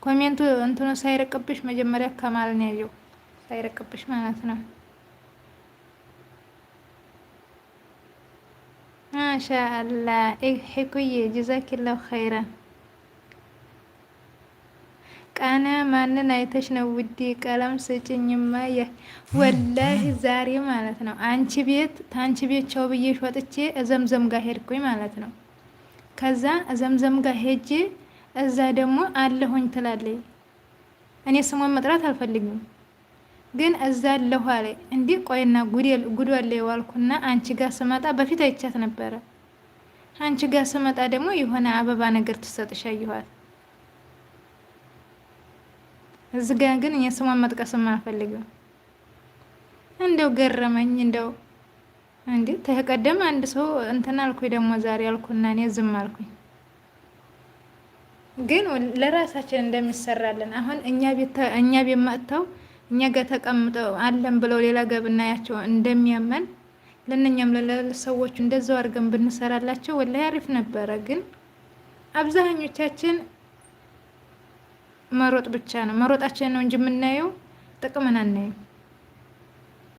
ኮሜንቱ እንትኑ ሳይረቅብሽ መጀመሪያ ከማልን ያየው ሳይረቅብሽ ማለት ነው። ማሻአላህ ሄኩዬ ጀዛኪላሁ ኸይረን። ቃና ማንን አይተሽ ነው ውዴ? ቀለም ስጭኝማ። ወላሂ ዛሬ ማለት ነው ታንቺ ቤት ቻው ብዬሽ ወጥቼ ዘምዘም ጋር ሄድኩኝ ማለት ነው። ከዛ ዘምዘም ጋር ሄጄ እዛ ደግሞ አለሁኝ ትላለች። እኔ ስሟን መጥራት አልፈልግም ግን እዛ አለሁ አለ። እንዴ ቆይና ጉዷለ የዋልኩና አንቺ ጋር ስመጣ በፊት አይቻት ነበረ። አንቺ ጋር ስመጣ ደግሞ የሆነ አበባ ነገር ትሰጥሽ አየኋት። እዚህ ጋ ግን እኔ ስሟን መጥቀስም አልፈልግም። እንደው ገረመኝ። እንደው እንዴ ተቀደም አንድ ሰው እንትን አልኩኝ ደግሞ ዛሬ አልኩና እኔ ዝም አልኩኝ። ግን ለራሳችን እንደሚሰራልን አሁን እኛ ቤት መጥተው እኛ ጋር ተቀምጠው አለን ብለው ሌላ ጋር ብናያቸው እንደሚያመን ለነኛም ለሰዎቹ እንደዛው አድርገን ብንሰራላቸው ወላሂ አሪፍ ነበረ። ግን አብዛኞቻችን መሮጥ ብቻ ነው መሮጣችን ነው እንጂ የምናየው ጥቅምን አናየው።